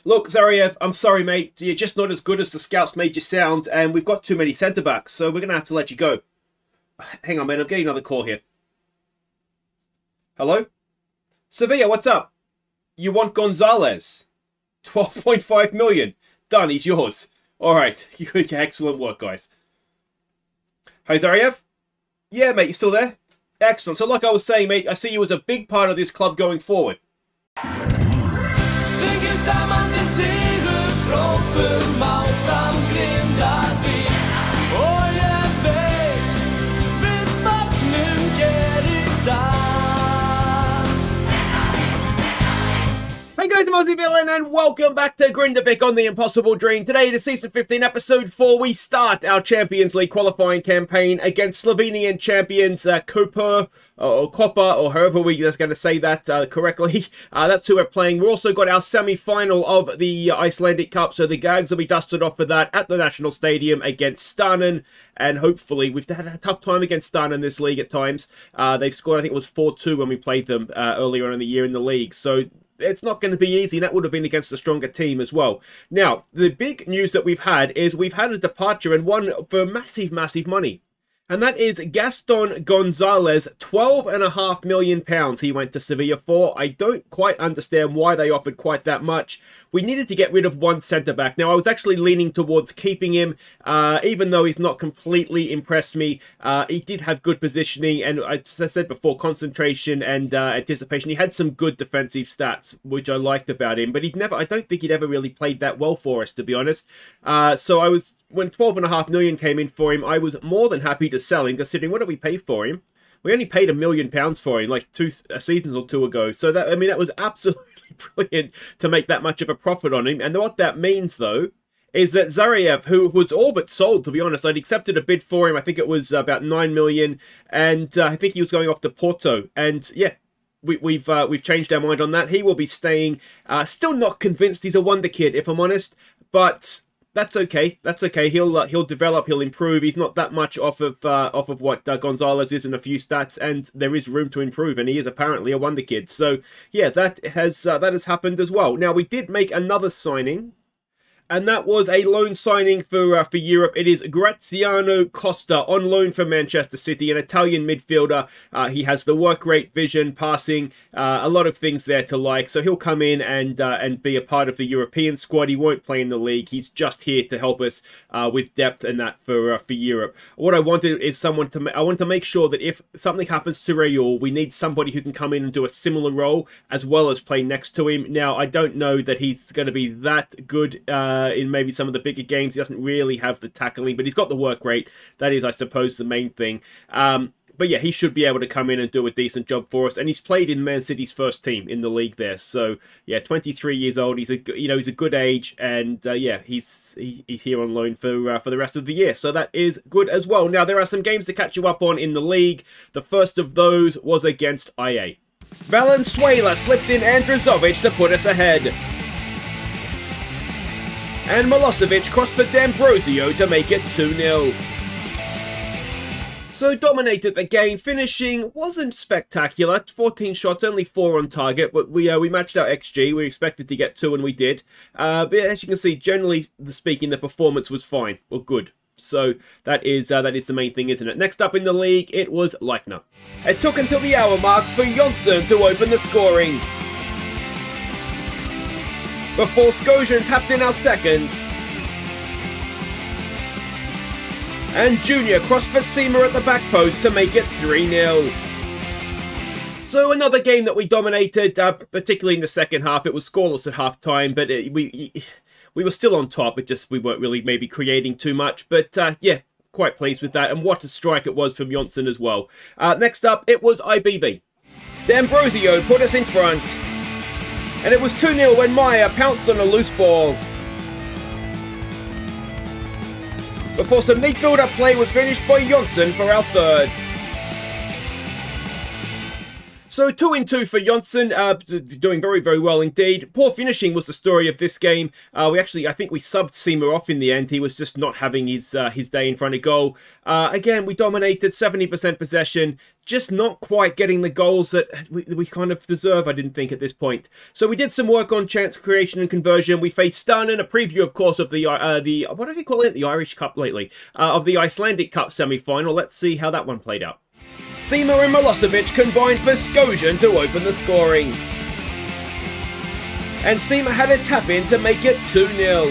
Look, Zariev, I'm sorry, mate. You're just not as good as the scouts made you sound, and we've got too many centre-backs, so we're going to have to let you go. Hang on, man. I'm getting another call here. Hello? Sevilla, what's up? You want Gonzalez? 12.5 million. Done, he's yours. All right. Excellent work, guys. Hi, Zariev? Yeah, mate, you still there? Excellent. So like I was saying, mate, I see you as a big part of this club going forward. Synger samman till segerstroppen Mautan Grindavik Och jag vet vattnen ger idag. Hey guys, I'm Aussie Villain and welcome back to Grindavik on The Impossible Dream. Today, the Season 15 Episode 4, we start our Champions League qualifying campaign against Slovenian champions Koper, or Kopa, or however we're going to say that correctly. That's who we're playing. We've also got our semi-final of the Icelandic Cup, so the GAGs will be dusted off for that at the National Stadium against Stjarnan, and hopefully, we've had a tough time against Stjarnan in this league at times. They've scored, I think it was 4-2 when we played them earlier on in the year in the league, so it's not going to be easy, and that would have been against a stronger team as well. Now, the big news that we've had is we've had a departure, and one for massive, massive money. And that is Gaston Gonzalez, £12.5 million he went to Sevilla for. I don't quite understand why they offered quite that much. We needed to get rid of one centre-back. Now, I was actually leaning towards keeping him, even though he's not completely impressed me. He did have good positioning, and as I said before, concentration and anticipation. He had some good defensive stats, which I liked about him, but I don't think he'd ever really played that well for us, to be honest. So when £12.5 million came in for him, I was more than happy to sell him, considering what did we pay for him? We only paid £1 million for him, like two seasons or two ago. So that was absolutely brilliant to make that much of a profit on him. And what that means, though, is that Zariev, who was all but sold, to be honest, I'd accepted a bid for him. I think it was about £9 million, and I think he was going off to Porto. And yeah, we've changed our mind on that. He will be staying. Still not convinced he's a wonder kid, if I'm honest, but that's okay. That's okay. He'll develop. He'll improve. He's not that much off of what Gonzalez is in a few stats, and there is room to improve. And he is apparently a wonder kid. So yeah, that has happened as well. Now we did make another signing, and that was a loan signing for Europe. It is Graziano Costa on loan for Manchester City, an Italian midfielder. He has the work rate, vision, passing, a lot of things there to like. So he'll come in and be a part of the European squad. He won't play in the league. He's just here to help us with depth and that for Europe. What I wanted is I wanted to make sure that if something happens to Raul, we need somebody who can come in and do a similar role as well as play next to him. Now, I don't know that he's going to be that good in maybe some of the bigger games. He doesn't really have the tackling, but he's got the work rate. That is, I suppose, the main thing. But yeah, he should be able to come in and do a decent job for us. And he's played in Man City's first team in the league there. So yeah, 23 years old. He's a good age, and yeah, he's here on loan for the rest of the year. So that is good as well. Now there are some games to catch you up on in the league. The first of those was against IA. Valenzuela slipped in Andrizovic to put us ahead. And Milosevic crossed for D'Ambrosio to make it 2-0. So dominated the game, finishing wasn't spectacular. 14 shots, only 4 on target, but we matched our XG. We expected to get 2 and we did. But as you can see, generally speaking, the performance was fine, or good. So that is the main thing, isn't it? Next up in the league, it was Leitner. It took until the hour mark for Jonsson to open the scoring, before Skojan tapped in our second. And Junior crossed for Seamer at the back post to make it 3-0. So another game that we dominated, particularly in the second half. It was scoreless at half-time, but we were still on top. We weren't really maybe creating too much. But yeah, quite pleased with that. And what a strike it was from Jonsson as well. Next up, it was IBV. D'Ambrosio put us in front. And it was 2-0 when Meyer pounced on a loose ball, before some neat build-up play was finished by Jonsson for our third. So 2-2 for Jonsson, doing very, very well indeed. Poor finishing was the story of this game. I think we subbed Seema off in the end. He was just not having his day in front of goal. Again, we dominated, 70% possession, just not quite getting the goals that we kind of deserve, I didn't think, at this point. So we did some work on chance creation and conversion. We faced Stjarnan, a preview, of course, of the what do you call it? The Irish Cup lately. Of the Icelandic Cup semi-final. Let's see how that one played out. Seema and Milosevic combined for Stjarnan to open the scoring. And Seema had a tap-in to make it 2-0.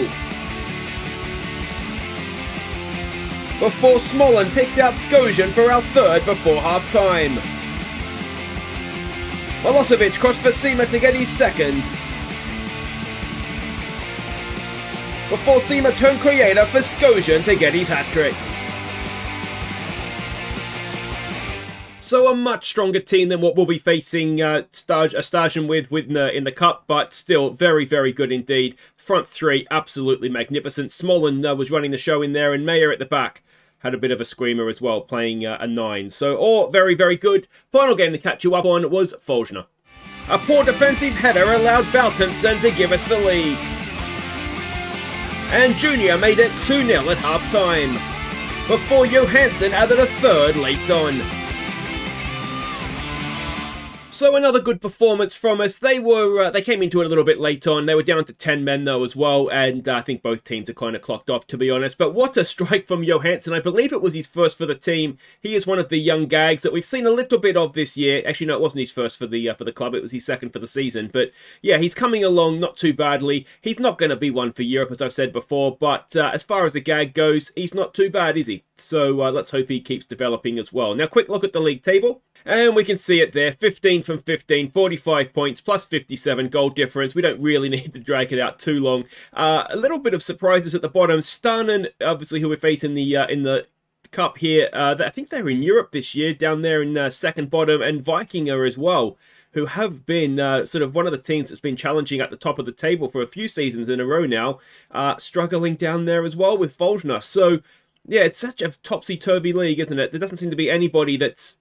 Before Smollen picked out Stjarnan for our third before half-time. Milosevic crossed for Seema to get his second. Before Seema turned creator for Stjarnan to get his hat-trick. So a much stronger team than what we'll be facing Stjarnan with in the Cup, but still very, very good indeed. Front three, absolutely magnificent. Smollen was running the show in there, and Mayer at the back had a bit of a screamer as well, playing a 9. So all very, very good. Final game to catch you up on was Folsna. A poor defensive header allowed Baltinson to give us the lead. And Junior made it 2-0 at half-time, before Johansson added a third late on. So another good performance from us. They came into it a little bit late on. They were down to 10 men though as well, and I think both teams are kind of clocked off, to be honest. But what a strike from Johansson. I believe it was his first for the team. He is one of the young GAGs that we've seen a little bit of this year. Actually, no, it wasn't his first for the club. It was his second for the season. But yeah, he's coming along not too badly. He's not going to be one for Europe, as I've said before. But as far as the GAG goes, he's not too bad, is he? So let's hope he keeps developing as well. Now, quick look at the league table. And we can see it there, 15 from 15, 45 points, plus 57 goal difference. We don't really need to drag it out too long. A little bit of surprises at the bottom. Stjarnan, obviously, who we're facing in the Cup here. I think they're in Europe this year, down there in second bottom, and Vikingur as well, who have been sort of one of the teams that's been challenging at the top of the table for a few seasons in a row now, struggling down there as well with Folsna. So, yeah, it's such a topsy-turvy league, isn't it? There doesn't seem to be anybody that's,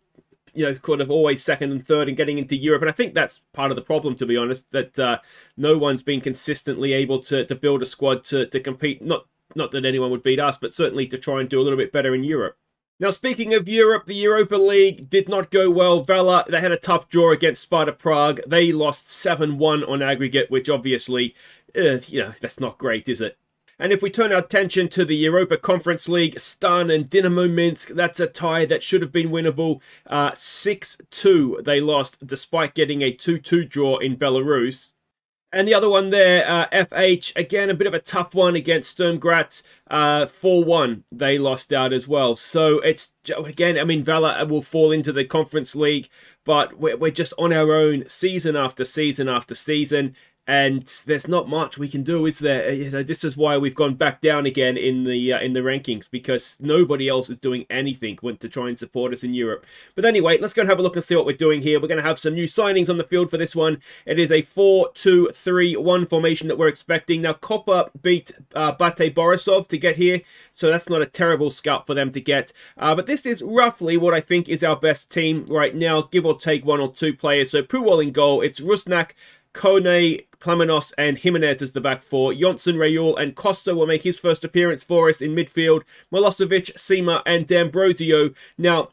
you know, kind of always second and third and getting into Europe. And I think that's part of the problem, to be honest, that no one's been consistently able to build a squad to compete. Not that anyone would beat us, but certainly to try and do a little bit better in Europe. Now, speaking of Europe, the Europa League did not go well. Vela, they had a tough draw against Sparta Prague. They lost 7-1 on aggregate, which obviously, that's not great, is it? And if we turn our attention to the Europa Conference League, Stjarnan and Dinamo Minsk, that's a tie that should have been winnable. 6-2 they lost, despite getting a 2-2 draw in Belarus. And the other one there, FH, again, a bit of a tough one against Sturm Graz. 4-1 they lost out as well. So it's, again, I mean, Vela will fall into the Conference League, but we're just on our own season after season after season. And there's not much we can do, is there? You know, this is why we've gone back down again in the rankings, because nobody else is doing anything to try and support us in Europe. But anyway, let's go and have a look and see what we're doing here. We're going to have some new signings on the field for this one. It is a 4-2-3-1 formation that we're expecting. Now, Koper beat Bate Borisov to get here, so that's not a terrible scout for them to get. But this is roughly what I think is our best team right now, give or take 1 or 2 players. So Puwal in goal, it's Rusnak, Kone, Plamenos and Jimenez as the back four. Jonsson, Rayul and Costa will make his first appearance for us in midfield. Milosevic, Seema and D'Ambrosio. Now,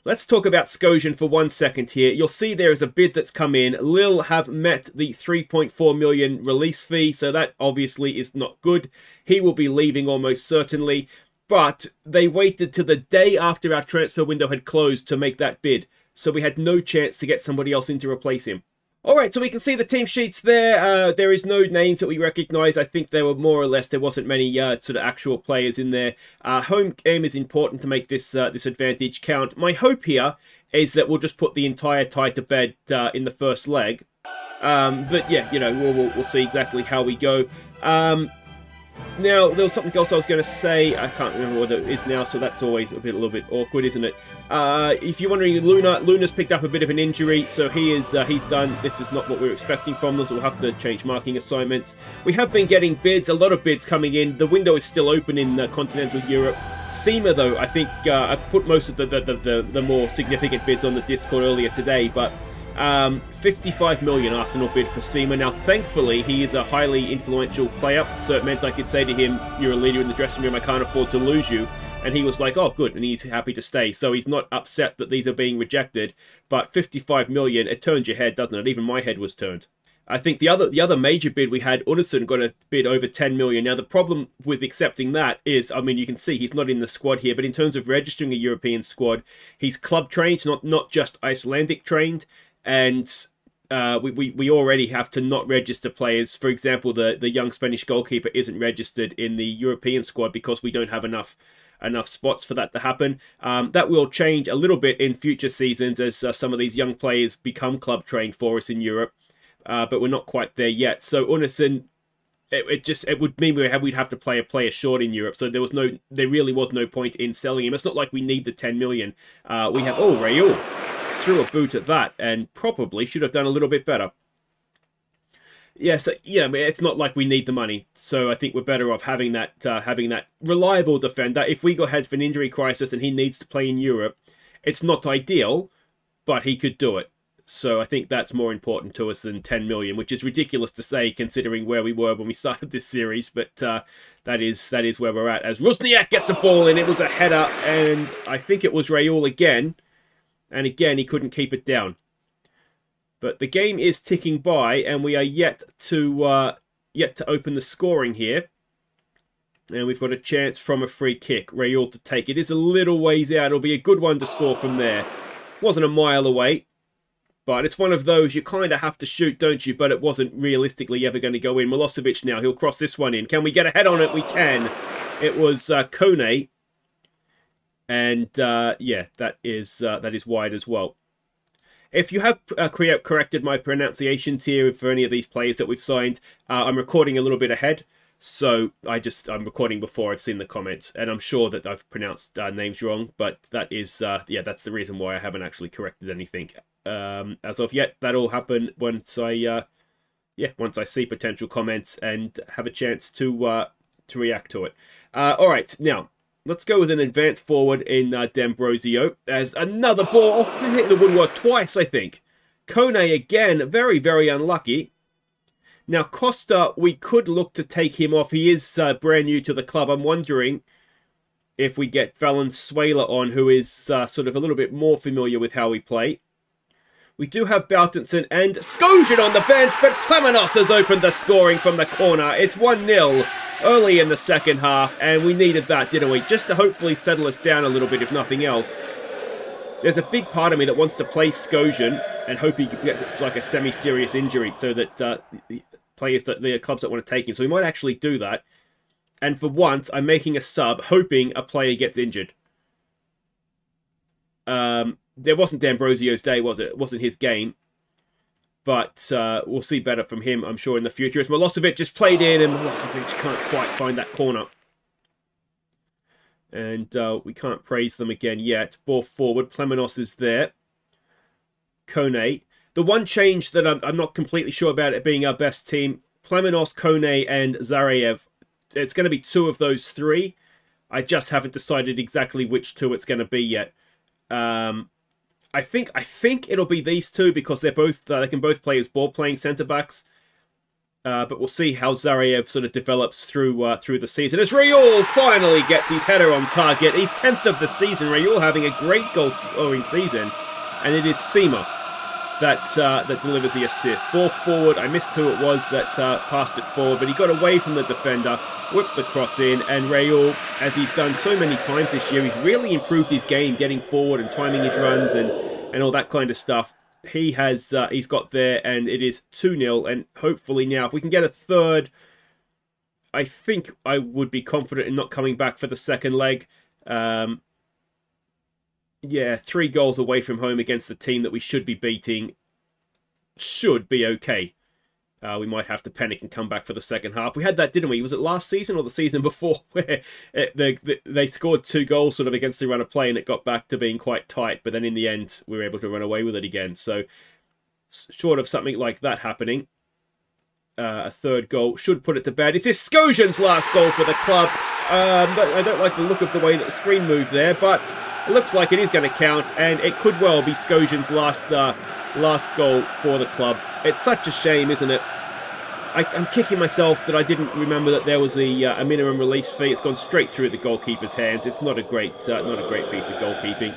let's talk about Stjarnan for 1 second here. You'll see there is a bid that's come in. Lille have met the 3.4 million release fee, so that obviously is not good. He will be leaving almost certainly, but they waited till the day after our transfer window had closed to make that bid, so we had no chance to get somebody else in to replace him. Alright, so we can see the team sheets there. There is no names that we recognise. I think there were more or less, there wasn't many sort of actual players in there. Home game is important to make this this advantage count. My hope here is that we'll just put the entire tie to bed in the first leg. But yeah, you know, we'll see exactly how we go. Now, there was something else I was going to say. I can't remember what it is now, so that's always a little bit awkward, isn't it? If you're wondering, Luna's picked up a bit of an injury, so he's done. This is not what we were expecting from them, so we'll have to change marking assignments. We have been getting bids, a lot of bids coming in. The window is still open in continental Europe, SEMA, though, I think I put most of the more significant bids on the Discord earlier today, but 55 million Arsenal bid for SEMA. Now, thankfully, he is a highly influential player, so it meant I could say to him, you're a leader in the dressing room, I can't afford to lose you. And he was like, oh, good, and he's happy to stay. So he's not upset that these are being rejected, but 55 million, it turns your head, doesn't it? Even my head was turned. I think the other major bid we had, Unnison got a bid over 10 million. Now, the problem with accepting that is, I mean, you can see he's not in the squad here, but in terms of registering a European squad, he's club trained, not just Icelandic trained, and we already have to not register players. For example, the young Spanish goalkeeper isn't registered in the European squad because we don't have enough spots for that to happen. That will change a little bit in future seasons as some of these young players become club trained for us in Europe. But we're not quite there yet. So Unnison, it would mean we'd have to play a player short in Europe. So there really was no point in selling him. It's not like we need the 10 million. We have Raul threw a boot at that and probably should have done a little bit better. Yeah, so yeah, I mean, it's not like we need the money. So I think we're better off having that reliable defender. If we go ahead for an injury crisis and he needs to play in Europe, it's not ideal, but he could do it. So I think that's more important to us than 10 million, which is ridiculous to say considering where we were when we started this series. But that is where we're at. As Rusniak gets a ball in, it was a header, and I think it was Raul again. And again, he couldn't keep it down. But the game is ticking by, and we are yet to open the scoring here. And we've got a chance from a free kick, Raul to take. It is a little ways out. It'll be a good one to score from there. Wasn't a mile away. But it's one of those you kind of have to shoot, don't you? But it wasn't realistically ever going to go in. Milosevic now, he'll cross this one in. Can we get a head on it? We can. It was Kone. And yeah, that is wide as well. If you have corrected my pronunciations here for any of these players that we've signed, I'm recording a little bit ahead. So I'm recording before I've seen the comments, and I'm sure that I've pronounced names wrong, but that is, yeah, that's the reason why I haven't actually corrected anything as of yet. That'll happen once I see potential comments and have a chance to react to it. All right, now let's go with an advance forward in D'Ambrosio as another ball hit the woodwork twice. I think Kone again, very very unlucky. Now, Costa, we could look to take him off. He is brand new to the club. I'm wondering if we get Valenzuela on, who is sort of a little bit more familiar with how we play. We do have Bautenson and Skojan on the bench, but Klemenos has opened the scoring from the corner. It's 1-0 early in the second half, and we needed that, didn't we? Just to hopefully settle us down a little bit, if nothing else. There's a big part of me that wants to play Skojan and hope he gets like a semi-serious injury so that the clubs don't want to take him. So we might actually do that. And for once, I'm making a sub, hoping a player gets injured. There wasn't D'Ambrosio's day, was it? It wasn't his game. But we'll see better from him, I'm sure, in the future. As Milosevic just played in, and Milosevic can't quite find that corner. And we can't praise them again yet. Ball forward, Klemenos is there. Kone. The one change that I'm not completely sure about it being our best team, Klemenos, Kone, and Zarayev. It's going to be two of those three. I just haven't decided exactly which two it's going to be yet. I think it'll be these two because they're both they can both play as ball-playing centre-backs. But we'll see how Zarayev sort of develops through the season. As Raul finally gets his header on target. He's 10th of the season. Raul having a great goal-scoring season. And it is SEMA that delivers the assist. Ball forward. I missed who it was that passed it forward, but he got away from the defender, whipped the cross in, and Raul, as he's done so many times this year, he's really improved his game, getting forward and timing his runs and all that kind of stuff. He has he's got there, and it is 2-0, and hopefully now, if we can get a third, I think I would be confident in not coming back for the second leg. Yeah, 3 goals away from home against the team that we should be beating should be okay. We might have to panic and come back for the second half. We had that, didn't we? Was it last season or the season before where they scored 2 goals sort of against the run of play and it got back to being quite tight, but then in the end we were able to run away with it again. So short of something like that happening, a third goal should put it to bed. Is this Skojan's last goal for the club? I don't like the look of the way that the screen moved there, but it looks like it is going to count, and it could well be Skojan's last goal for the club. It's such a shame, isn't it? I'm kicking myself that I didn't remember that there was a minimum release fee. It's gone straight through the goalkeeper's hands. It's not a great piece of goalkeeping.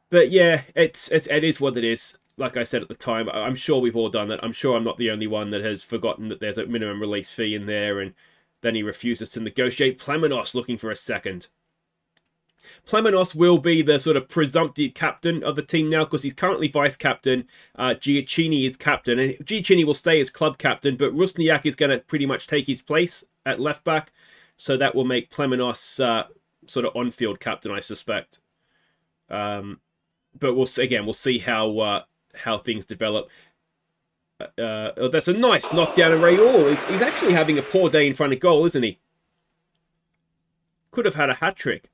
But yeah, it is what it is. Like I said at the time, I'm sure we've all done that. I'm sure I'm not the only one that has forgotten that there's a minimum release fee in there, and then he refuses to negotiate. Pleminos looking for a second. Pleminos will be the sort of presumptive captain of the team now, because he's currently vice-captain. Giacchini is captain, and Giacchini will stay as club captain, but Rusniak is going to pretty much take his place at left-back, so that will make Pleminos sort of on-field captain, I suspect. But we'll see how things develop. That's a nice knockdown of Raul. He's actually having a poor day in front of goal, isn't he? Could have had a hat-trick.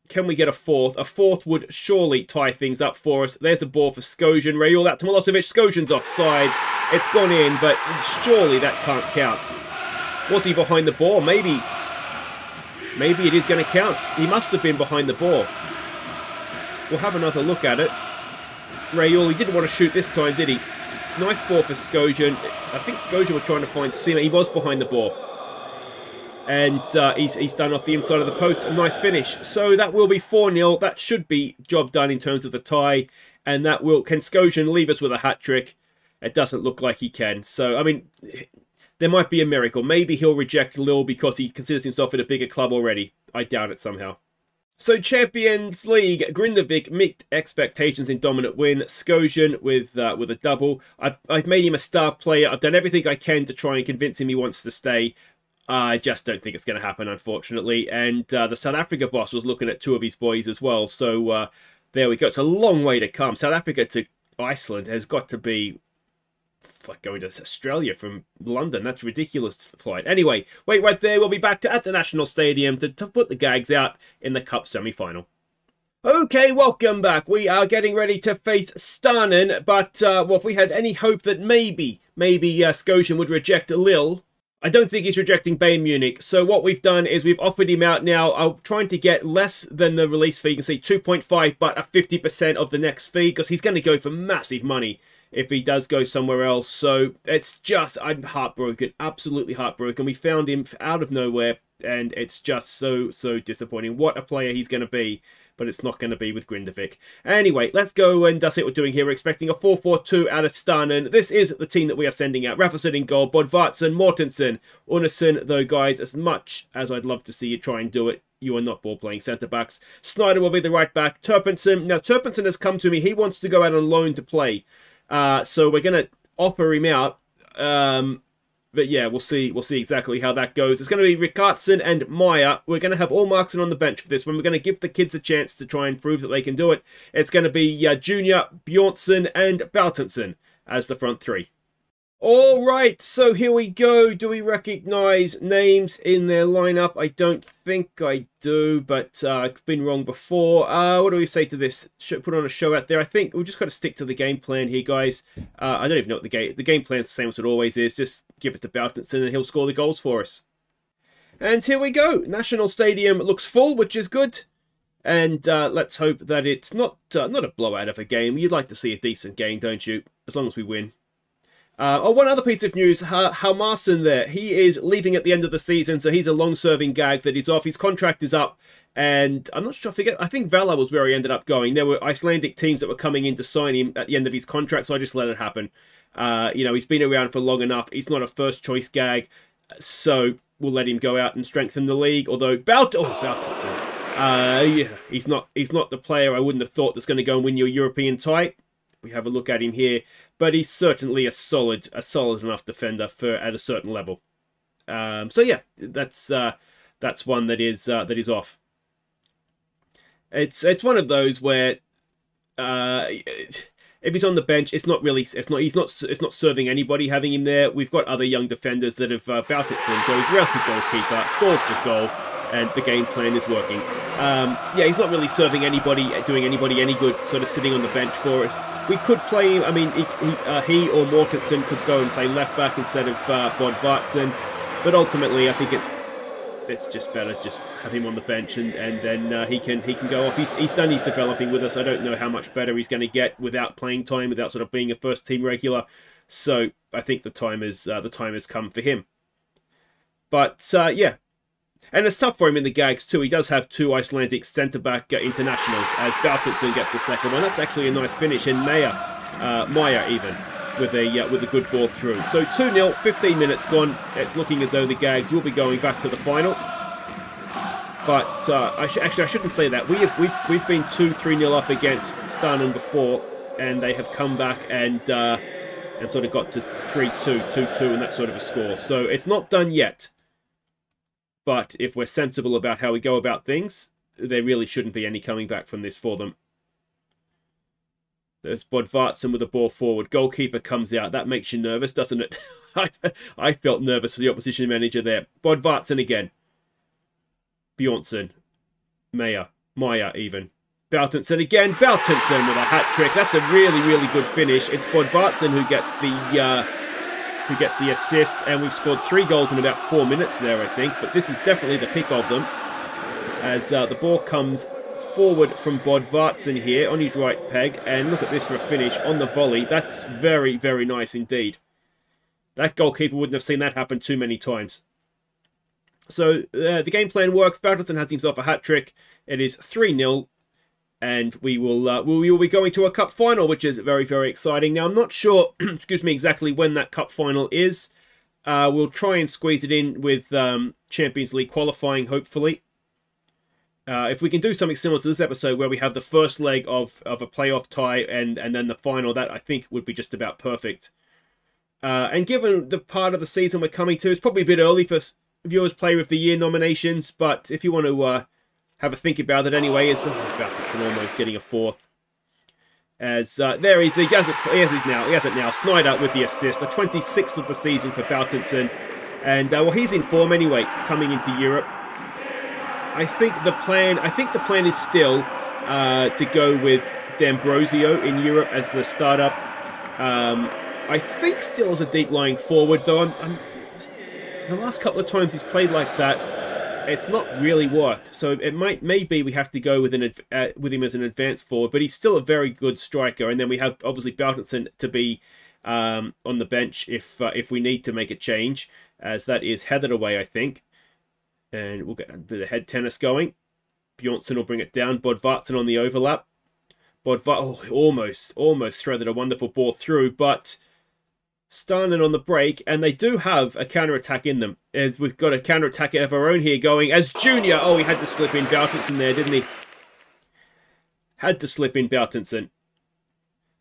Can we get a fourth? A fourth would surely tie things up for us. There's the ball for Skojan. Raul out to Milosevic. Skojan's offside. It's gone in, but surely that can't count. Was he behind the ball? Maybe it is going to count. He must have been behind the ball. We'll have another look at it. Raul, he didn't want to shoot this time, did he? Nice ball for Skojan. I think Skojan was trying to find Sima. He was behind the ball. And he's done off the inside of the post. A nice finish. So that will be 4-0. That should be job done in terms of the tie. And that will... Can Skojan leave us with a hat-trick? It doesn't look like he can. So, I mean, there might be a miracle. Maybe he'll reject Lille because he considers himself at a bigger club already. I doubt it somehow. So, Champions League, Grindavik met expectations in dominant win. Skojan with a double. I've made him a star player. I've done everything I can to try and convince him he wants to stay. I just don't think it's going to happen, unfortunately. And the South Africa boss was looking at two of his boys as well. So there we go. It's a long way to come. South Africa to Iceland has got to be like going to Australia from London. That's a ridiculous flight. Anyway, wait right there. We'll be back at the National Stadium to put the GAGs out in the Cup semi-final. Okay, welcome back. We are getting ready to face Stjarnan. But well, if we had any hope that maybe Skojan would reject Lille, I don't think he's rejecting Bayern Munich. So what we've done is we've offered him out now. I'm trying to get less than the release fee. You can see 2.5, but a 50% of the next fee, because he's going to go for massive money if he does go somewhere else. So it's just, I'm heartbroken, absolutely heartbroken. We found him out of nowhere, and it's just so disappointing. What a player he's going to be, but it's not going to be with Grindavik. Anyway, let's go and see what we're doing here. We're expecting a 4-4-2 out of Stjarnan. This is the team that we are sending out. Rafaelson in goal, Bodvarsson, Mortensen, Unnesen, though, guys, as much as I'd love to see you try and do it, you are not ball-playing centre-backs. Snyder will be the right-back. Turpinson. Now, Turpinson has come to me. He wants to go out on loan to play. So we're going to offer him out. But yeah, we'll see exactly how that goes. It's going to be Rickardsson and Meyer. We're going to have all Markson on the bench for this one. We're going to give the kids a chance to try and prove that they can do it. It's going to be Junior, Bjornsson, and Baltenson as the front three. All right, so here we go. Do we recognise names in their lineup? I don't think I do, but I've been wrong before. What do we say to this? Put on a show out there. I think we've just got to stick to the game plan here, guys. I don't even know what the game plan's the same as it always is. Just give it to Baltenson and he'll score the goals for us. And here we go. National Stadium looks full, which is good. And let's hope that it's not a blowout of a game. You'd like to see a decent game, don't you? As long as we win. One other piece of news, Halmarsson there, he is leaving at the end of the season, so he's a long-serving GAG that is off. His contract is up, and I'm not sure, I think Vala was where he ended up going. There were Icelandic teams that were coming in to sign him at the end of his contract, so I just let it happen. You know, he's been around for long enough. He's not a first-choice GAG, so we'll let him go out and strengthen the league, although Baltenson, yeah, he's not the player I wouldn't have thought that's going to go and win your European tie. We have a look at him here, but he's certainly a solid enough defender for at a certain level. So yeah, that's one that is off. It's one of those where if he's on the bench, he's not serving anybody having him there. We've got other young defenders that have Baltenson goes round the goalkeeper, scores the goal, and the game plan is working. Yeah, he's not really serving anybody, doing anybody any good, sort of sitting on the bench for us. We could play him, I mean, he or Mortensen could go and play left back instead of Bodvarsson, but ultimately I think it's just better just have him on the bench, and then he can go off. He's done his developing with us. I don't know how much better he's going to get without playing time, without sort of being a first team regular. So I think the time has come for him. But yeah, and it's tough for him in the GAGs too. He does have 2 Icelandic centre-back internationals, as Baltinson gets the second one. That's actually a nice finish, and Maya even with a good ball through. So 2-0, 15 minutes gone. It's looking as though the GAGs will be going back to the final. But I shouldn't say that. We've been 2-3-0 up against Stjarnan before, and they have come back and sort of got to 3-2, 2-2, and that sort of a score. So it's not done yet. But if we're sensible about how we go about things, there really shouldn't be any coming back from this for them. There's Bodvartson with a ball forward. Goalkeeper comes out. That makes you nervous, doesn't it? I felt nervous for the opposition manager there. Bodvartson again. Bjornsson. Maya even. Baltinson again. Baltinson with a hat-trick. That's a really, really good finish. It's Bodvartson who gets the assist, and we've scored 3 goals in about 4 minutes there, I think. But this is definitely the pick of them, as the ball comes forward from Bodvartson here on his right peg, and look at this for a finish on the volley. That's very, very nice indeed. That goalkeeper wouldn't have seen that happen too many times. So the game plan works. Baltinson has himself a hat-trick. It is 3-0. And we will be going to a cup final, which is very, very exciting. Now, I'm not sure, excuse me, exactly when that cup final is. We'll try and squeeze it in with Champions League qualifying, hopefully. If we can do something similar to this episode, where we have the first leg of a playoff tie and then the final, that I think would be just about perfect. And given the part of the season we're coming to, it's probably a bit early for Viewers Player of the Year nominations, but if you want to have a think about it anyway, it's almost getting a 4th. As there he has it now. Snyder with the assist, the 26th of the season for Baltinson, and well, he's in form anyway, coming into Europe. I think the plan is still to go with D'Ambrosio in Europe as the startup. I think still as a deep lying forward, though. The last couple of times he's played like that, it's not really worked. So it maybe we have to go with him as an advanced forward, but he's still a very good striker. And then we have obviously Baltinson to be on the bench if we need to make a change, as that is headed away, I think. And we'll get the head tennis going. Bjornsson will bring it down. Bodvartson on the overlap. Almost threaded a wonderful ball through, but Stjarnan on the break, and they do have a counter-attack in them. As we've got a counter-attack of our own here going, as Junior, he had to slip in Baltinson there, didn't he? Had to slip in Baltinson.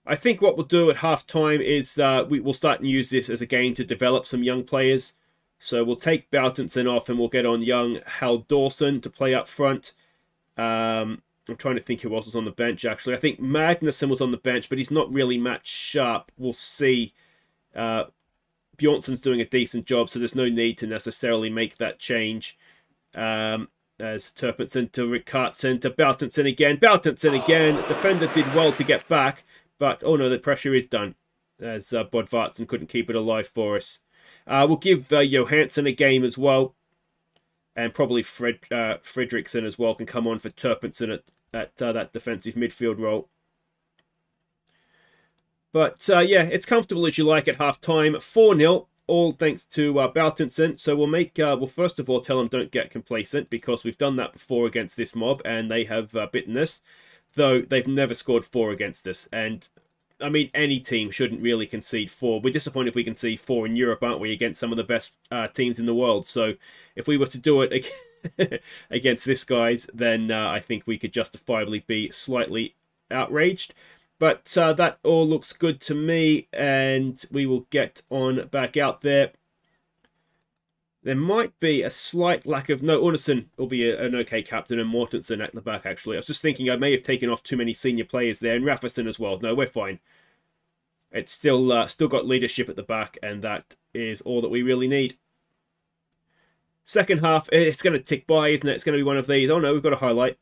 I think what we'll do at half-time is we'll start and use this as a game to develop some young players. So we'll take Baltinson off and we'll get on young Hal Dawson to play up front. I'm trying to think who else was on the bench, actually. I think Magnusson was on the bench, but he's not really match sharp. We'll see. Bjornsson's doing a decent job, so there's no need to necessarily make that change. As Turpinson to Rickardsson to Baltinson again. Defender did well to get back, but oh no, the pressure is done, as Bodvartson couldn't keep it alive for us. We'll give Johansson a game as well, and probably Fredriksson as well can come on for Turpinson at that defensive midfield role. But yeah, it's comfortable as you like at half-time. 4-0, all thanks to Baltinson. So we'll first of all tell them don't get complacent, because we've done that before against this mob, and they have bitten us. Though they've never scored 4 against us. And, I mean, any team shouldn't really concede 4. We're disappointed if we concede 4 in Europe, aren't we, against some of the best teams in the world. So if we were to do it against this guys, then I think we could justifiably be slightly outraged. But that all looks good to me, and we will get on back out there. There might be a slight lack of... No, Ornason will be an okay captain, and Mortensen at the back, actually. I was just thinking I may have taken off too many senior players there, and Rafferson as well. No, we're fine. It's still got leadership at the back, and that is all that we really need. Second half, it's going to tick by, isn't it? It's going to be one of these. Oh no, we've got a highlight.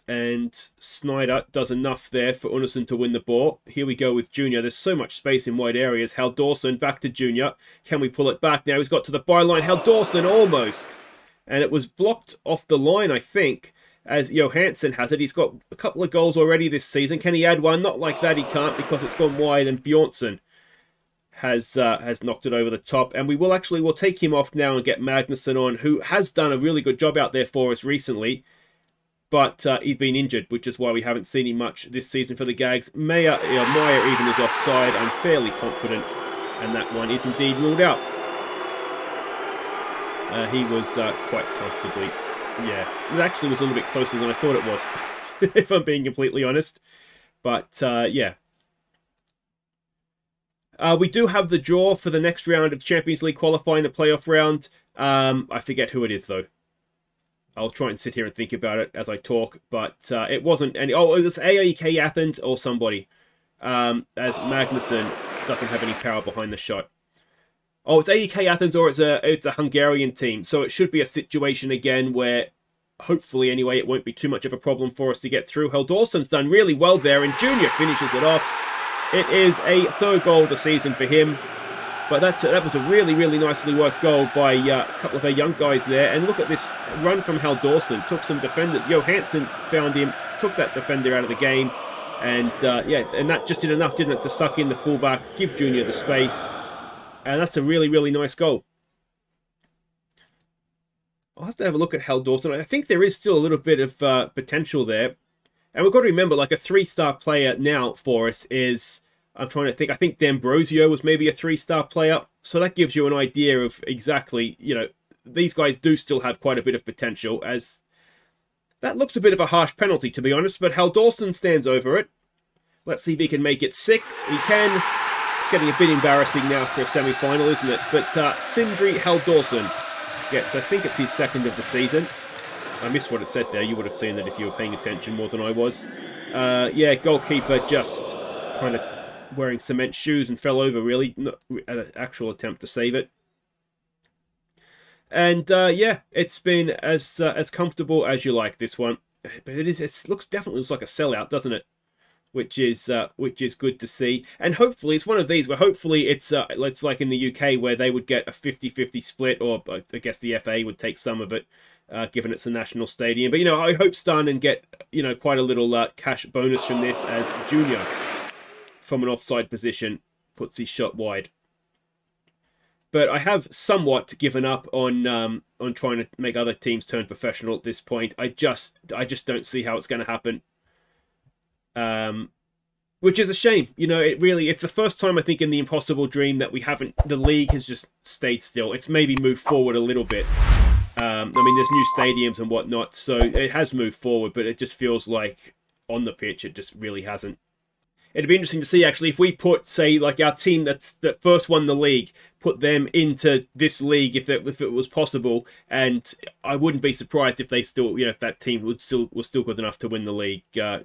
And Snyder does enough there for Unison to win the ball. Here we go with Junior. There's so much space in wide areas. Hal Dawson back to Junior. Can we pull it back now? He's got to the byline. Hal Dawson almost. And it was blocked off the line, I think, as Johansson has it. He's got a couple of goals already this season. Can he add one? Not like that, he can't, because it's gone wide, and Bjornsson has knocked it over the top. And we'll take him off now and get Magnusson on, who has done a really good job out there for us recently. But he's been injured, which is why we haven't seen him much this season for the Gags. Meyer even is offside. I'm fairly confident, and that one is indeed ruled out. He was quite comfortably. Yeah, it actually was a little bit closer than I thought it was, if I'm being completely honest. But, yeah. We do have the draw for the next round of Champions League qualifying, the playoff round. I forget who it is, though. I'll try and sit here and think about it as I talk, but it wasn't any... Oh, it was AEK Athens or somebody, as Magnusson doesn't have any power behind the shot. Oh, it's AEK Athens, or it's a Hungarian team, so it should be a situation again where, hopefully anyway, it won't be too much of a problem for us to get through. Heldorson's done really well there, and Junior finishes it off. It is a third goal of the season for him. But that was a really, really nicely worked goal by a couple of our young guys there. And look at this run from Haldorsen. Took some defender. Johansson found him, took that defender out of the game. And, yeah, and that just did enough, didn't it, to suck in the fullback, give Junior the space. And that's a really, really nice goal. I'll have to have a look at Haldorsen. I think there is still a little bit of potential there. And we've got to remember, like, a 3-star player now for us is... I'm trying to think. I think D'Ambrosio was maybe a 3-star player. So that gives you an idea of exactly, you know, these guys do still have quite a bit of potential, as that looks a bit of a harsh penalty, to be honest. But Haldorsen stands over it. Let's see if he can make it 6. He can. It's getting a bit embarrassing now for a semi-final, isn't it? But Sindri Haldorsen gets, I think it's his second of the season. I missed what it said there. You would have seen that if you were paying attention more than I was. Yeah, goalkeeper just kind of wearing cement shoes and fell over, really. Not an actual attempt to save it. And yeah, it's been as comfortable as you like, this one. But it definitely looks like a sellout, doesn't it? Which is good to see. And hopefully it's one of these where hopefully it's like in the UK, where they would get a 50-50 split, or I guess the FA would take some of it, given it's a national stadium. But, you know, I hope Stjarnan get, you know, quite a little cash bonus from this, as Junior, from an offside position, puts his shot wide. But I have somewhat given up on trying to make other teams turn professional at this point. I just don't see how it's going to happen. Which is a shame. You know, it's the first time, I think, in the Impossible Dream that the league has just stayed still. It's maybe moved forward a little bit. I mean, there's new stadiums and whatnot, so it has moved forward, but it just feels like on the pitch it just really hasn't. It'd be interesting to see, actually, if we put, say, like our team that first won the league, put them into this league if it was possible, and I wouldn't be surprised if they still, you know, if that team was still good enough to win the league.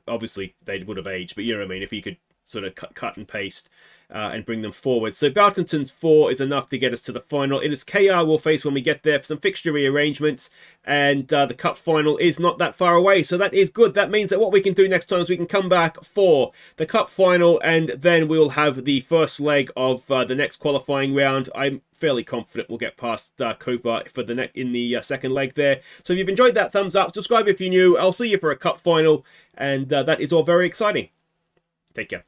Obviously, they would have aged, but you know what I mean. If you could sort of cut and paste and bring them forward. So Bartington's 4 is enough to get us to the final. It is KR we'll face when we get there for some fixture rearrangements, and the cup final is not that far away, so that is good. That means that what we can do next time is we can come back for the cup final, and then we'll have the first leg of the next qualifying round. I'm fairly confident we'll get past Copa for in the second leg there. So if you've enjoyed that, thumbs up, subscribe if you're new. I'll see you for a cup final, and that is all very exciting. Take care.